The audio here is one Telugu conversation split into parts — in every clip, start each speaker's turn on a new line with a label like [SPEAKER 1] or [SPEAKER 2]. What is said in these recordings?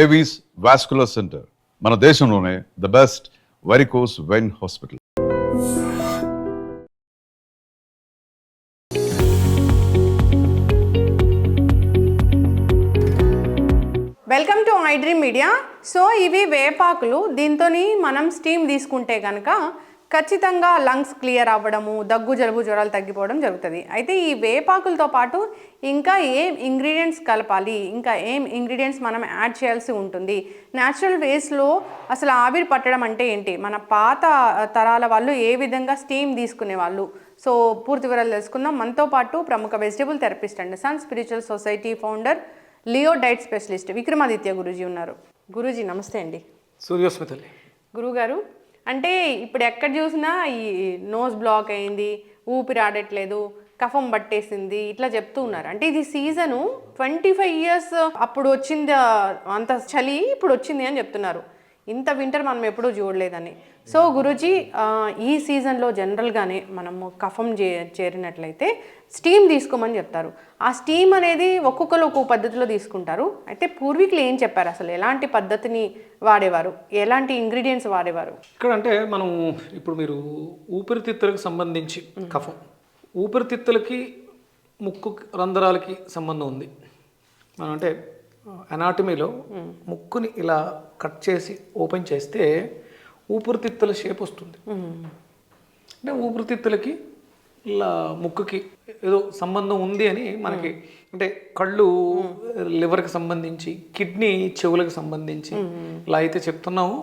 [SPEAKER 1] ఏవీస్ వాస్కులర్ సెంటర్ మన దేశంలోనే the best varicose vein hospital.
[SPEAKER 2] Welcome to I dream media. So ఇవి వేపాకులు. దీంతో మనం స్టీమ్ తీసుకుంటే కనుక ఖచ్చితంగా లంగ్స్ క్లియర్ అవ్వడము, దగ్గు జలుబు జ్వరాలు తగ్గిపోవడం జరుగుతుంది. అయితే ఈ వేపాకులతో పాటు ఇంకా ఏం ఇంగ్రీడియంట్స్ కలపాలి, ఇంకా ఏం ఇంగ్రీడియంట్స్ మనం యాడ్ చేయాల్సి ఉంటుంది, న్యాచురల్ వేస్లో అసలు ఆవిరి పట్టడం అంటే ఏంటి, మన పాత తరాల వాళ్ళు ఏ విధంగా స్టీమ్ తీసుకునే వాళ్ళు, సో పూర్తి వివరాలు తెలుసుకుందాం. మనతో పాటు ప్రముఖ vegetable therapist and sun spiritual society founder, Leo diet specialist Vikramaditya Guruji ఉన్నారు. గురూజీ నమస్తే అండి.
[SPEAKER 3] సూర్యోస్మితల్లి.
[SPEAKER 2] గురువుగారు, అంటే ఇప్పుడు ఎక్కడ చూసినా ఈ నోస్ బ్లాక్ అయింది, ఊపిరి ఆడట్లేదు, కఫం పట్టేసింది, ఇట్లా చెప్తూ ఉన్నారు. అంటే ఇది సీజను 25 years అప్పుడు వచ్చింది అంత చలి ఇప్పుడు వచ్చింది అని చెప్తున్నారు. ఇంత వింటర్ మనం ఎప్పుడూ చూడలేదని. సో గురూజీ, ఈ సీజన్లో జనరల్గానే మనము కఫం చేరినట్లయితే స్టీమ్ తీసుకోమని చెప్తారు. ఆ స్టీమ్ అనేది ఒక్కొక్కరు ఒక్కొక్క పద్ధతిలో తీసుకుంటారు. అయితే పూర్వీకులు ఏం చెప్పారు, అసలు ఎలాంటి పద్ధతిని వాడేవారు, ఎలాంటి ఇంగ్రీడియంట్స్ వాడేవారు?
[SPEAKER 3] ఇక్కడ అంటే మనం ఇప్పుడు మీరు ఊపిరితిత్తులకు సంబంధించి కఫం, ఊపిరితిత్తులకి ముక్కు రంధ్రాలకి సంబంధం ఉంది. మనం అంటే అనాటమీలో ముక్కుని ఇలా కట్ చేసి ఓపెన్ చేస్తే ఊపిరితిత్తుల షేప్ వస్తుంది. అంటే ఊపిరితిత్తులకి ఇలా ముక్కుకి ఏదో సంబంధం ఉంది అని మనకి, అంటే కళ్ళు లివర్కి సంబంధించి, కిడ్నీ చెవులకు సంబంధించి ఇలా అయితే చెప్తున్నాము.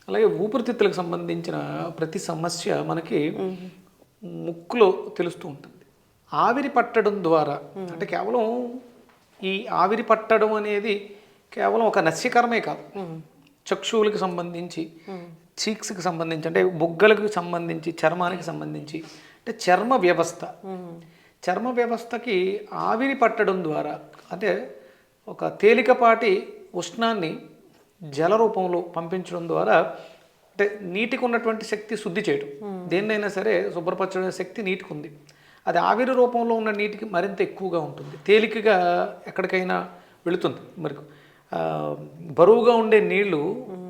[SPEAKER 3] అలాగే ఊపిరితిత్తులకు సంబంధించిన ప్రతి సమస్య మనకి ముక్కులో తెలుస్తూ ఉంటుంది. ఆవిరి పట్టడం ద్వారా, అంటే కేవలం ఈ ఆవిరి పట్టడం అనేది కేవలం ఒక నస్యకరమే కాదు, చక్షువులకు సంబంధించి, చీక్స్కి సంబంధించి, అంటే బుగ్గలకు సంబంధించి, చర్మానికి సంబంధించి, అంటే చర్మ వ్యవస్థకి ఆవిరి పట్టడం ద్వారా, అంటే ఒక తేలికపాటి ఉష్ణాన్ని జల రూపంలో పంపించడం ద్వారా, అంటే నీటికి ఉన్నటువంటి శక్తి శుద్ధి చేయడం, దేన్నైనా సరే శుభ్రపరచడం శక్తి నీటికి ఉంది. అది ఆవిరి రూపంలో ఉన్న నీటికి మరింత ఎక్కువగా ఉంటుంది, తేలికగా ఎక్కడికైనా వెళుతుంది. మరి బరువుగా ఉండే నీళ్లు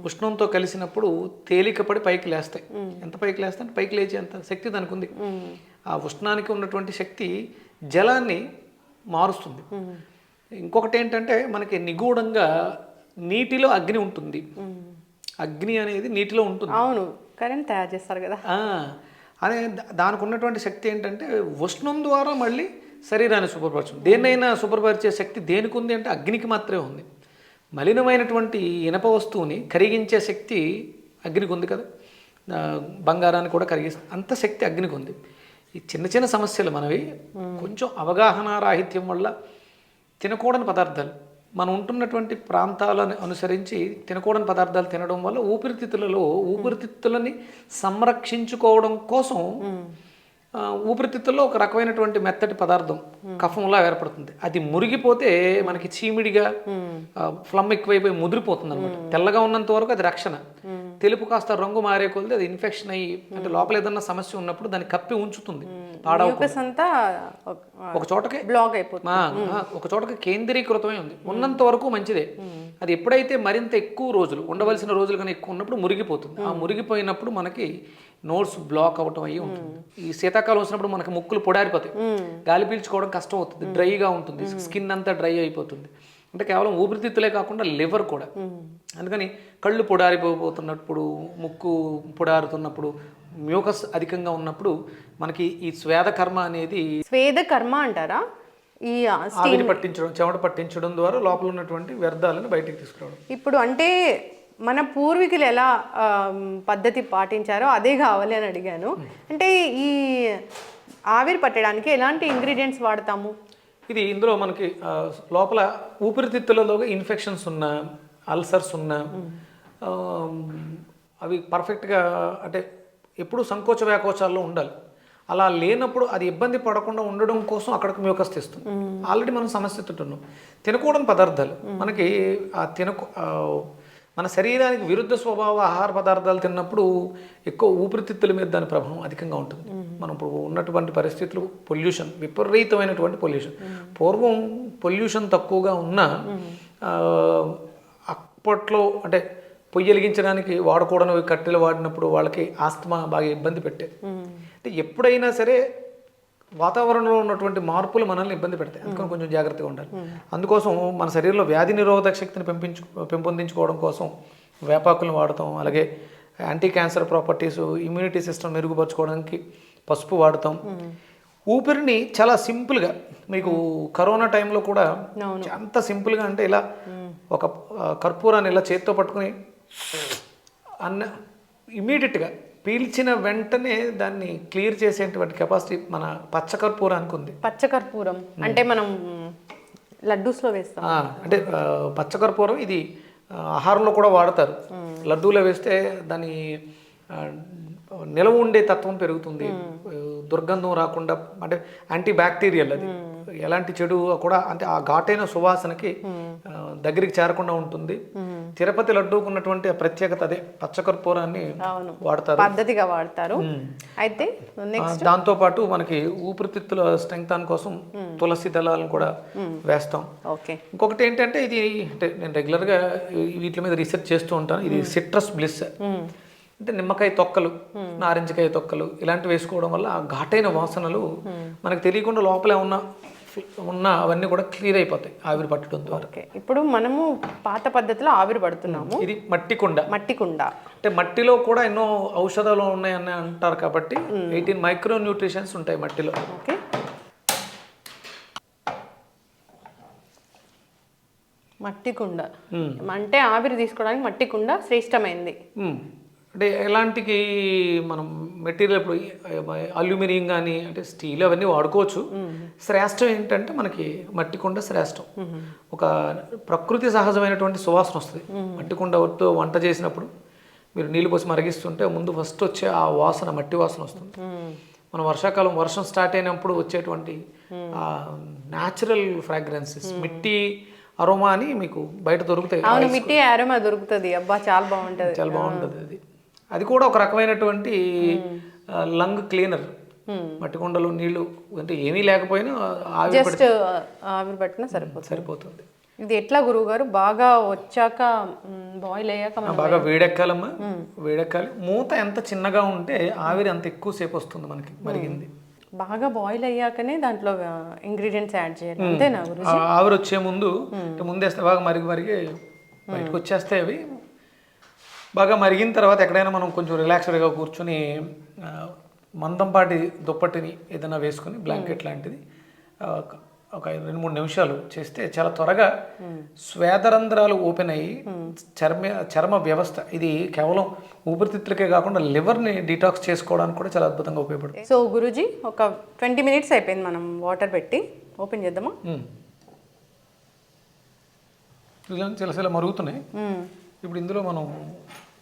[SPEAKER 3] ఉష్ణంతో కలిసినప్పుడు తేలికపడి పైకి లేస్తాయి. ఎంత పైకి లేస్తాయి అంటే పైకి లేచే అంత శక్తి దానికి ఉంది. ఆ ఉష్ణానికి ఉన్నటువంటి శక్తి జలాన్ని మారుస్తుంది. ఇంకొకటి ఏంటంటే మనకి నిగూఢంగా నీటిలో అగ్ని ఉంటుంది. అగ్ని అనేది నీటిలో ఉంటుంది.
[SPEAKER 2] అవును, కరెంట్ తయారు చేస్తారు కదా.
[SPEAKER 3] అదే దానికి ఉన్నటువంటి శక్తి ఏంటంటే ఉష్ణం ద్వారా మళ్ళీ శరీరాన్ని శుభ్రపరచడం. దేన్నైనా శుభ్రపరిచే శక్తి దేనికి ఉంది అంటే అగ్నికి మాత్రమే ఉంది. మలినమైనటువంటి ఇనప వస్తువుని కరిగించే శక్తి అగ్నికి ఉంది కదా, బంగారాన్ని కూడా కరిగిస్తుంది, అంత శక్తి అగ్నికి ఉంది. ఈ చిన్న చిన్న సమస్యలు మనవి కొంచెం అవగాహన రాహిత్యం వల్ల తినకూడని పదార్థాలు, మనం ఉంటున్నటువంటి ప్రాంతాలను అనుసరించి తినకూడని పదార్థాలు తినడం వల్ల ఊపిరితిత్తులని సంరక్షించుకోవడం కోసం ఊపిరితిత్తుల్లో ఒక రకమైనటువంటి మెత్తటి పదార్థం కఫంలా ఏర్పడుతుంది. అది మురిగిపోతే మనకి చీమిడిగా ఫ్లమ్ ఎక్కువైపోయి ముదిరిపోతుంది అనమాట. తెల్లగా ఉన్నంత వరకు అది రక్షణ, తెలుపు కాస్త రంగు మారే కొలిది అది ఇన్ఫెక్షన్ అయ్యి, అంటే లోపల ఏదన్నా సమస్య ఉన్నప్పుడు దాన్ని కప్పి ఉంచుతుంది. ఒక చోటకి
[SPEAKER 2] బ్లాక్ అయిపోతుంది,
[SPEAKER 3] ఒక చోటకి కేంద్రీకృతమై ఉంది. ఉన్నంత వరకు మంచిదే. అది ఎప్పుడైతే మరింత ఎక్కువ రోజులు, ఉండవలసిన రోజులు కన్నా ఎక్కువ ఉన్నప్పుడు మురిగిపోతుంది. ఆ మురిగిపోయినప్పుడు మనకి నోట్స్ బ్లాక్ అవ్వటం అయ్యి ఉంటుంది. ఈ శీతాకాలం వచ్చినప్పుడు మనకి ముక్కులు పొడారిపోతాయి, గాలి పీల్చుకోవడం కష్టం అవుతుంది, డ్రైగా ఉంటుంది, స్కిన్ అంతా డ్రై అయిపోతుంది. అంటే కేవలం ఊపిరితిత్తులే కాకుండా లివర్ కూడా. అందుకని కళ్ళు పొడారిపోతున్నప్పుడు, ముక్కు పొడారుతున్నప్పుడు, మ్యూకస్ అధికంగా ఉన్నప్పుడు మనకి ఈ స్వేదకర్మ అనేది,
[SPEAKER 2] స్వేదకర్మ అంటారా, ఈ
[SPEAKER 3] ఆవిరి పట్టించడం, చెమట పట్టించడం ద్వారా లోపల ఉన్నటువంటి వ్యర్థాలను బయటికి తీసుకురావడం.
[SPEAKER 2] ఇప్పుడు అంటే మన పూర్వీకులు ఎలా పద్ధతి పాటించారో అదే కావాలి అని అడిగాను. అంటే ఈ ఆవిరి పట్టడానికి ఎలాంటి ఇంగ్రీడియంట్స్ వాడతాము?
[SPEAKER 3] ఇది ఇందులో మనకి లోపల ఊపిరితిత్తులలో ఇన్ఫెక్షన్స్ ఉన్న, అల్సర్స్ ఉన్న, అవి పర్ఫెక్ట్గా, అంటే ఎప్పుడు సంకోచ వ్యాకోచాల్లో ఉండాలి. అలా లేనప్పుడు అది ఇబ్బంది పడకుండా ఉండడం కోసం అక్కడికి మ్యూకస్ తెస్తుంది. ఆల్రెడీ మనం సమస్య తింటున్నాం. తినకూడని పదార్థాలు మనకి మన శరీరానికి విరుద్ధ స్వభావ ఆహార పదార్థాలు తిన్నప్పుడు ఎక్కువ ఊపిరితిత్తుల మీద దాని ప్రభావం అధికంగా ఉంటుంది. మనం ఇప్పుడు ఉన్నటువంటి పరిస్థితులు, పొల్యూషన్, విపరీతమైనటువంటి పొల్యూషన్. పూర్వం పొల్యూషన్ తక్కువగా ఉన్న అప్పట్లో అంటే పొయ్యి వెలిగించడానికి వాడకూడని కట్టెలు వాడినప్పుడు వాళ్ళకి ఆస్తమా బాగా ఇబ్బంది పెట్టేది. అంటే ఎప్పుడైనా సరే వాతావరణంలో ఉన్నటువంటి మార్పులు మనల్ని ఇబ్బంది పెడతాయి, అందుకని కొంచెం జాగ్రత్తగా ఉండాలి. అందుకోసం మన శరీరంలో వ్యాధి నిరోధక శక్తిని పెంపొందించుకోవడం కోసం వేపాకులను వాడతాం. అలాగే anti cancer properties, immunity system మెరుగుపరచుకోవడానికి పసుపు వాడతాం. ఊపిరిని చాలా సింపుల్గా, మీకు కరోనా టైంలో కూడా ఎంత సింపుల్గా అంటే ఇలా ఒక కర్పూరాన్ని ఇలా చేతితో పట్టుకుని ఇమీడియట్గా పీల్చిన వెంటనే దాన్ని క్లియర్ చేసేటువంటి కెపాసిటీ మన పచ్చకర్పూరానికి ఉంది.
[SPEAKER 2] పచ్చకర్పూరం అంటే మనం లడ్డూస్లో వేస్తాం.
[SPEAKER 3] అంటే పచ్చకర్పూరం ఇది ఆహారంలో కూడా వాడతారు. లడ్డూలో వేస్తే దాని నిలవ ఉండే తత్వం పెరుగుతుంది, దుర్గంధం రాకుండా, అంటే యాంటీ బ్యాక్టీరియల్, అది ఎలాంటి చెడు కూడా అంటే ఆ ఘాటైన సువాసనకి దగ్గరికి చేరకుండా ఉంటుంది. తిరుపతి లడ్డూకు ఉన్నటువంటి ప్రత్యేకత అదే, పచ్చకర్పూరాన్ని వాడతారు,
[SPEAKER 2] పద్ధతిగా వాడతారు. అయితే
[SPEAKER 3] దాంతో పాటు మనకి ఊపిరితిత్తుల స్ట్రెంగ్తన్ కోసం తులసి దళాలను కూడా వేస్తాం. ఇంకొకటి ఏంటంటే ఇది, అంటే నేను రెగ్యులర్గా వీటి మీద రీసెర్చ్ చేస్తూ ఉంటాను. ఇది సిట్రస్ బ్లిస్, అంటే నిమ్మకాయ తొక్కలు, నారింజకాయ తొక్కలు ఇలాంటివి వేసుకోవడం వల్ల ఆ ఘాటైన వాసనలు మనకు తెలియకుండా లోపల ఉన్న అవన్నీ కూడా క్లియర్ అయిపోతాయి ఆవిరి పట్టడం ద్వారా.
[SPEAKER 2] ఇప్పుడు మనము పాత పద్ధతిలో ఆవిరి పడుతున్నాము.
[SPEAKER 3] ఇది మట్టి కుండ, అంటే మట్టిలో కూడా ఎన్నో ఔషధాలు ఉన్నాయని అంటారు కాబట్టి 18 మైక్రో న్యూట్రిషన్స్ ఉంటాయి మట్టిలో.
[SPEAKER 2] మట్టి కుండ అంటే ఆవిరి తీసుకోవడానికి మట్టి కుండ శ్రేష్టమైంది.
[SPEAKER 3] అంటే ఎలాంటికి మనం మెటీరియల్ ఇప్పుడు అల్యూమినియం కానీ అంటే స్టీల్ అవన్నీ వాడుకోవచ్చు. శ్రేష్టం ఏంటంటే మనకి మట్టి కుండ శ్రేష్టం. ఒక ప్రకృతి సహజమైనటువంటి సువాసన వస్తుంది మట్టి కుండతో వంట చేసినప్పుడు. మీరు నీళ్ళు పోసి మరిగిస్తుంటే ముందు ఫస్ట్ వచ్చే ఆ వాసన మట్టి వాసన వస్తుంది. మన వర్షాకాలం వర్షం స్టార్ట్ అయినప్పుడు వచ్చేటువంటి న్యాచురల్ ఫ్రాగ్రెన్సెస్, మిట్టి అరోమా అని మీకు బయట దొరుకుతాయి.
[SPEAKER 2] మిట్టి అరోమా దొరుకుతుంది, అబ్బా చాలా బాగుంటుంది,
[SPEAKER 3] చాలా బాగుంటుంది. అది కూడా ఒక రకమైనటువంటి లంగ్ క్లీనర్. మట్టి కుండలో నీళ్లు అంటే ఏమీ లేకపోయినా
[SPEAKER 2] ఆవిరి పట్టినా సరిపోతుంది. ఇది ఎట్లా గురువు గారు, బాగా వచ్చాక బాయిల్ అయ్యాక
[SPEAKER 3] బాగా వేడెక్కాలమ్మా, వేడెక్కాలి. మూత ఎంత చిన్నగా ఉంటే ఆవిరి అంత ఎక్కువసేపు వస్తుంది మనకి మరిగింది.
[SPEAKER 2] బాగా బాయిల్ అయ్యాకనే దాంట్లో ఇంగ్రీడియంట్స్ యాడ్ చేయాలి, అంతేనా గురుజీ?
[SPEAKER 3] ఆవిరి వచ్చే ముందేస్తే బాగా మరిగి బయటకు వచ్చేస్తే అవి బాగా మరిగిన తర్వాత ఎక్కడైనా మనం కొంచెం రిలాక్స్డ్గా కూర్చొని మందంపాటి దుప్పటిని ఏదైనా వేసుకొని బ్లాంకెట్ లాంటిది ఒక 2-3 నిమిషాలు చేస్తే చాలా త్వరగా స్వేదరంధ్రాలు ఓపెన్ అయ్యి చర్మ వ్యవస్థ, ఇది కేవలం ఊపిరితిత్తులకే కాకుండా లివర్ని డీటాక్స్ చేసుకోవడానికి కూడా చాలా అద్భుతంగా ఉపయోగపడుతుంది.
[SPEAKER 2] సో గురూజీ ఒక 20 మినిట్స్ అయిపోయింది, మనం వాటర్ పెట్టి ఓపెన్ చేద్దామా?
[SPEAKER 3] చిలసిల మరుగుతున్నాయి. ఇప్పుడు ఇందులో మనం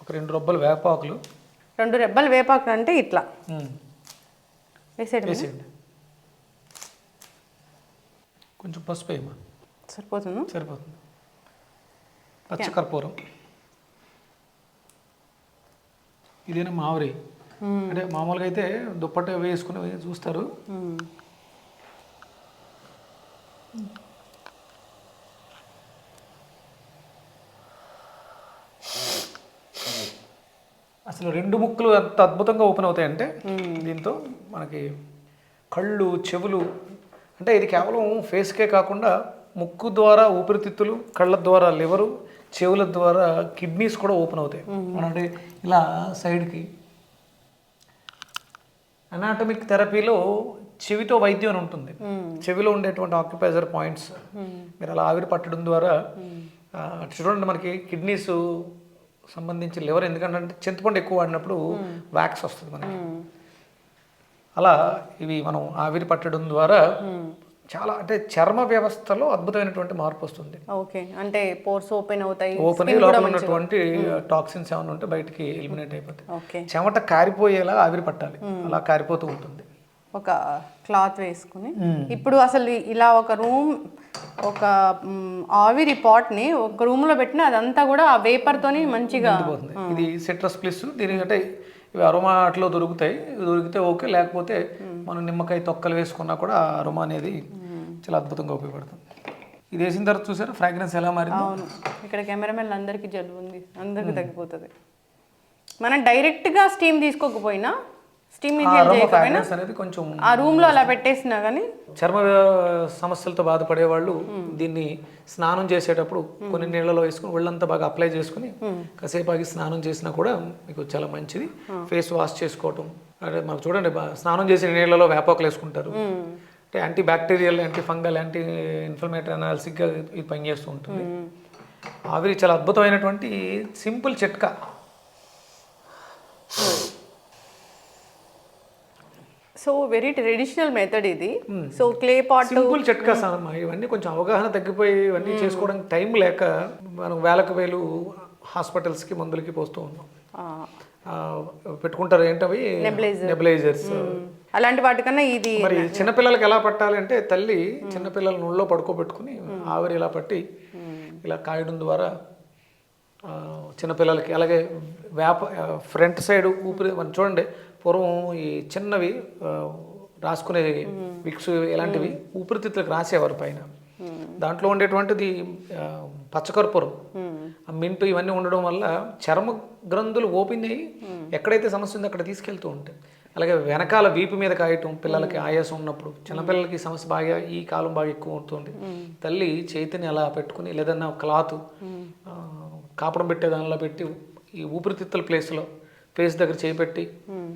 [SPEAKER 3] ఒక 2 రెబ్బలు వేపాకులు,
[SPEAKER 2] 2 రెబ్బలు వేపాకులు అంటే ఇట్లా వేసేయండి.
[SPEAKER 3] కొంచెం పసుపు వేయమా, సరిపోతుంది. పచ్చకర్పూరం, ఇదేనా మామిరి, అంటే మామూలుగా అయితే దుప్పటి వేసుకుని చూస్తారు. అసలు 2 ముక్కలు ఎంత అద్భుతంగా ఓపెన్ అవుతాయంటే దీంతో మనకి కళ్ళు, చెవులు, అంటే ఇది కేవలం ఫేస్కే కాకుండా ముక్కు ద్వారా ఊపిరితిత్తులు, కళ్ళ ద్వారా లివరు, చెవుల ద్వారా కిడ్నీస్ కూడా ఓపెన్ అవుతాయి. అంటే ఇలా సైడ్కి అనాటమిక్ థెరపీలో చెవితో వైద్యం అని ఉంటుంది. చెవిలో ఉండేటువంటి ఆక్యుపైజర్ పాయింట్స్ మీరు అలా ఆవిరి పట్టడం ద్వారా చూడండి, మనకి కిడ్నీస్ సంబంధించి లివర్, ఎందుకంటే చింతపండు ఎక్కువ వాడినప్పుడు వ్యాక్స్ వస్తుంది మనకి. అలా ఇవి మనం ఆవిరి పట్టడం ద్వారా చాలా, అంటే చర్మ వ్యవస్థలో అద్భుతమైనటువంటి మార్పు వస్తుంది.
[SPEAKER 2] అంటే పోర్స్ ఓపెన్ అవుతాయి,
[SPEAKER 3] ఓపెన్ అయ్యి లోపల ఉన్నటువంటి టాక్సిన్స్ ఏమైనా ఉంటే బయటికి ఎలిమినేట్ అయిపోతాయి. చెమట కారిపోయేలా ఆవిరి పట్టాలి, అలా కారిపోతూ ఉంటుంది.
[SPEAKER 2] ఒక క్లాత్ వేసుకుని ఇప్పుడు అసలు ఇలా ఒక ఆవిరి పాట్ని ఒక రూమ్లో పెట్టిన అదంతా కూడా ఆ వేపర్తోని మంచిగా
[SPEAKER 3] పోతుంది. ఇది సిట్రస్ ప్లస్, దీని అంటే ఇవి అరోమా అట్లో దొరికితే ఓకే, లేకపోతే మనం నిమ్మకాయ తొక్కలు వేసుకున్నా కూడా అరోమా అనేది చాలా అద్భుతంగా ఉపయోగపడుతుంది. ఇది వేసిన తర్వాత చూసారా ఫ్రాగ్రెన్స్ ఎలా మారింది.
[SPEAKER 2] అవును, ఇక్కడ కెమెరామెన్ అందరికీ జలుబు ఉంది, అందరికీ తగ్గిపోతుంది. మనం డైరెక్ట్గా స్టీమ్ తీసుకోకపోయినా, స్టీమ్ చేయకపోయినా
[SPEAKER 3] అనేది కొంచెం
[SPEAKER 2] ఆ రూమ్లో అలా పెట్టేసినా కానీ
[SPEAKER 3] చర్మ సమస్యలతో బాధపడే వాళ్ళు దీన్ని స్నానం చేసేటప్పుడు కొన్ని నీళ్ళలో వేసుకుని ఒళ్ళంతా బాగా అప్లై చేసుకుని కాసేపు ఆగి స్నానం చేసినా కూడా మీకు చాలా మంచిది. ఫేస్ వాష్ చేసుకోవటం, అంటే మాకు చూడండి స్నానం చేసిన నీళ్ళలో వేపాకులు వేసుకుంటారు. అంటే anti bacterial, anti fungal, anti inflammatory అనాలిసిక్గా ఇది పనిచేస్తూ ఉంటుంది. ఆవిరి చాలా అద్భుతమైనటువంటి సింపుల్ చిట్కా.
[SPEAKER 2] సో వెరీ ట్రెడిషనల్ మెథడ్ ఇది. సో క్లే పాట్,
[SPEAKER 3] సింపుల్ చిట్కా సార్. ఇవన్నీ కొంచెం అవగాహన తగ్గిపోయి ఇవన్నీ చేసుకోవడానికి టైం లేక మనం వేలకు వేలు హాస్పిటల్స్కి మందులకి పోస్తూ ఉన్నాం. పెట్టుకుంటారు ఏంటవి నెబులైజర్స్.
[SPEAKER 2] అలాంటి వాటికన్నా ఇది
[SPEAKER 3] మరి చిన్నపిల్లలకి ఎలా పట్టాలి అంటే తల్లి చిన్నపిల్లల నూళ్ళో పడుకోబెట్టుకుని ఆవిరి ఇలా పట్టి ఇలా కాయడం ద్వారా చిన్నపిల్లలకి, అలాగే ఫ్రంట్ సైడ్ ఊపిరి మనం చూడండి పూర్వం ఈ చిన్నవి రాసుకునే విక్స్ ఇలాంటివి ఊపిరితిత్తులకు రాసేవారు పైన. దాంట్లో ఉండేటువంటిది పచ్చకర్పూరం, మింటు ఇవన్నీ ఉండడం వల్ల చర్మ గ్రంథులు ఓపెన్ అయ్యి ఎక్కడైతే సమస్య ఉందో అక్కడ తీసుకెళ్తూ ఉంటాయి. అలాగే వెనకాల వీపు మీద కాయటం, పిల్లలకి ఆయాసం ఉన్నప్పుడు, చిన్నపిల్లలకి సమస్య బాగా ఈ కాలం బాగా ఎక్కువ అవుతుంది. తల్లి చేతిని అలా పెట్టుకుని లేదన్నా క్లాత్ కాపడం పెట్టే దానిలో పెట్టి ఈ ఊపిరితిత్తుల ప్లేస్లో ఫేస్ దగ్గర చేపెట్టి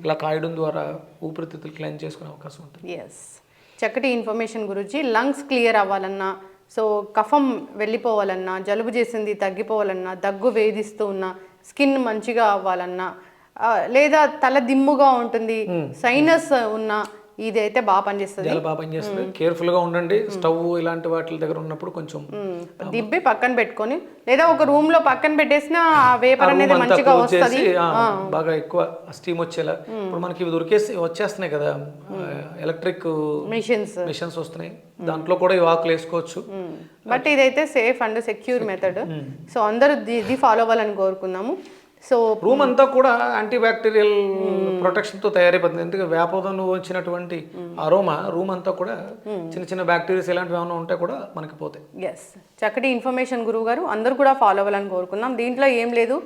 [SPEAKER 3] ఇలా కాయడం ద్వారా ఊపిరితిత్తులు క్లీన్ చేసుకునే అవకాశం ఉంటుంది.
[SPEAKER 2] ఎస్, చక్కటి ఇన్ఫర్మేషన్ గురించి. లంగ్స్ క్లియర్ అవ్వాలన్నా, సో కఫం వెళ్ళిపోవాలన్నా, జలుబు చేసింది తగ్గిపోవాలన్నా, దగ్గు వేధిస్తూ ఉన్న స్కిన్ మంచిగా అవ్వాలన్నా, లేదా తల దిమ్ముగా ఉంటుంది, సైనస్ ఉన్న, ఇది అయితే బాగా పనిచేస్తుంది.
[SPEAKER 3] చాలా బాగా పనిచేస్తుంది. కేర్ఫుల్ గా ఉండండి. స్టవ్ ఇలాంటి వాటి దగ్గర ఉన్నప్పుడు కొంచెం
[SPEAKER 2] దిబ్బి పక్కన పెట్టుకొని, లేదా ఒక రూమ్ లో పక్కన పెట్టేసిన ఆ వేపర్ అనేది మంచిగా వస్తుంది.
[SPEAKER 3] బాగా ఎక్కువ స్టీమ్ వచ్చేలా. ఇప్పుడు మనకి ఇవి వచ్చేస్తున్నాయి కదా ఎలక్ట్రిక్ మిషన్స్ వస్తున్నాయి, దాంట్లో కూడా ఈ ఆకులు వేసుకోవచ్చు.
[SPEAKER 2] బట్ ఇదైతే safe and secure method. So అందరూ ఇది ఫాలో అవ్వాలని కోరుకున్నాము. సో
[SPEAKER 3] రూమ్ అంతా కూడా యాంటీ బ్యాక్టీరియల్ ప్రొటెక్షన్తో తయారైపోతుంది. ఎందుకంటే వేపదను వచ్చినటువంటి అరోమా రూమ్ అంతా కూడా చిన్న చిన్న బ్యాక్టీరియాస్ ఇలాంటివి ఏమైనా ఉంటే కూడా మనకి పోతాయి.
[SPEAKER 2] ఎస్, చక్కటి ఇన్ఫర్మేషన్ గురువు గారు, అందరూ కూడా ఫాలో అవ్వాలని కోరుకుందాం. దీంట్లో ఏం లేదు,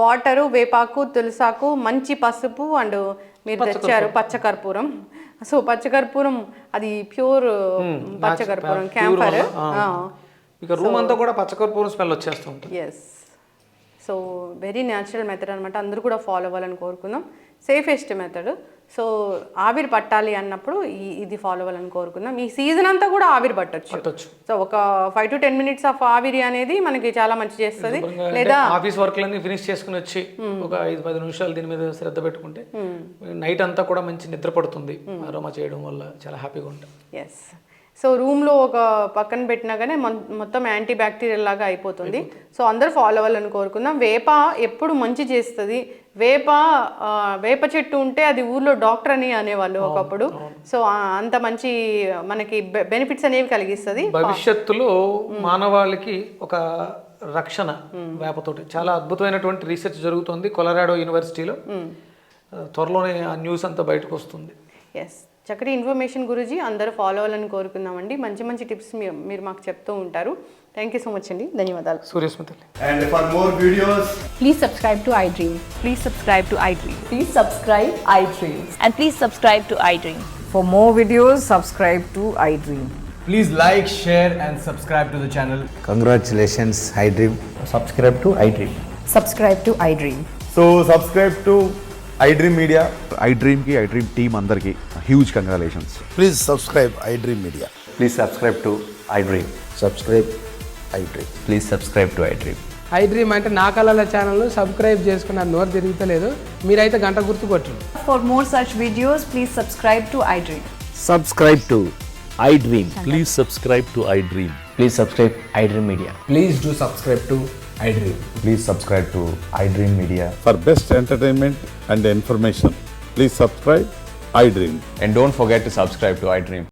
[SPEAKER 2] వాటరు, వేపాకు, తులసాకు, మంచి పసుపు అండ్ మీరు తెచ్చారు పచ్చకర్పూరం. సో పచ్చకర్పూరం అది ప్యూర్ పచ్చకర్పూరం, క్యాంపర్.
[SPEAKER 3] ఇక రూమ్ అంతా కూడా పచ్చకర్పూరం స్మెల్ వచ్చేస్తూ ఉంటుంది.
[SPEAKER 2] Yes, so very natural method అనమాట. అందరూ కూడా ఫాలో అవ్వాలని కోరుకుందాం. Safest method. సో ఆవిరి పట్టాలి అన్నప్పుడు ఇది ఫాలో అవ్వాలని కోరుకుందాం. ఈ సీజన్ అంతా కూడా ఆవిరి పట్టొచ్చు. సో ఒక 5 to 10 minutes ఆఫ్ ఆవిరి అనేది మనకి చాలా మంచి చేస్తుంది. లేదా
[SPEAKER 3] ఆఫీస్ వర్క్లన్నీ ఫినిష్ చేసుకుని వచ్చి ఒక 5-10 నిమిషాలు దీని మీద శ్రద్ధ పెట్టుకుంటే నైట్ అంతా కూడా మంచి నిద్ర పడుతుంది. అరోమా చేయడం వల్ల చాలా హ్యాపీగా ఉంటుంది.
[SPEAKER 2] ఎస్, సో రూమ్లో ఒక పక్కన పెట్టినా కానీ మొత్తం యాంటీ బ్యాక్టీరియల్ లాగా అయిపోతుంది. సో అందరూ ఫాలో అవ్వాలని కోరుకుందాం. వేప ఎప్పుడు మంచి చేస్తుంది. వేప చెట్టు ఉంటే అది ఊర్లో డాక్టర్ అని అనేవాళ్ళు ఒకప్పుడు. సో అంత మంచి మనకి బెనిఫిట్స్ అనేవి కలిగిస్తుంది.
[SPEAKER 3] భవిష్యత్తులో మానవాళికి ఒక రక్షణ వేపతోటి. చాలా అద్భుతమైనటువంటి రీసెర్చ్ జరుగుతుంది కొలరాడో యూనివర్సిటీలో. త్వరలోనే ఆ న్యూస్ అంతా బయటకు వస్తుంది.
[SPEAKER 2] ఎస్, చక్కటి ఇన్ఫర్మేషన్ గురూజీ, అందరూ ఫాలో అవ్వాలని కోరుకుందామండి. మంచి మంచి టిప్స్ మీరు మాకు చెప్తూ ఉంటారు. థ్యాంక్ యూ సో మచ్ అండి, ధన్యవాదాలు.
[SPEAKER 3] Suryasmita.
[SPEAKER 4] And for more videos,
[SPEAKER 5] please subscribe to iDream.
[SPEAKER 6] Please subscribe to iDream.
[SPEAKER 5] Please subscribe iDream.
[SPEAKER 6] And please subscribe to iDream.
[SPEAKER 5] For more videos, subscribe to iDream.
[SPEAKER 4] please like, share and subscribe to the channel.
[SPEAKER 7] Congratulations, iDream.
[SPEAKER 8] Subscribe to iDream.
[SPEAKER 5] Subscribe to iDream.
[SPEAKER 4] So subscribe to iDream Media.
[SPEAKER 9] iDream ki iDream team andarki huge congratulations.
[SPEAKER 7] Please subscribe iDream Media.
[SPEAKER 8] Please subscribe to iDream.
[SPEAKER 7] Subscribe iDream.
[SPEAKER 8] Please subscribe to iDream.
[SPEAKER 10] iDream అంటే నా కళల ఛానల్ సబ్స్క్రైబ్ చేసుకున్న నోరు తిరుగుతలేదు. మీరైతే గంట గుర్తు కొట్టండి.
[SPEAKER 6] For more such videos, please subscribe to iDream.
[SPEAKER 8] Subscribe to iDream.
[SPEAKER 11] Please subscribe to iDream.
[SPEAKER 8] Please subscribe iDream Media.
[SPEAKER 4] Please do subscribe to iDream.
[SPEAKER 7] Please subscribe to iDream Media.
[SPEAKER 9] For best entertainment and information, please subscribe iDream.
[SPEAKER 11] And don't forget to subscribe to iDream.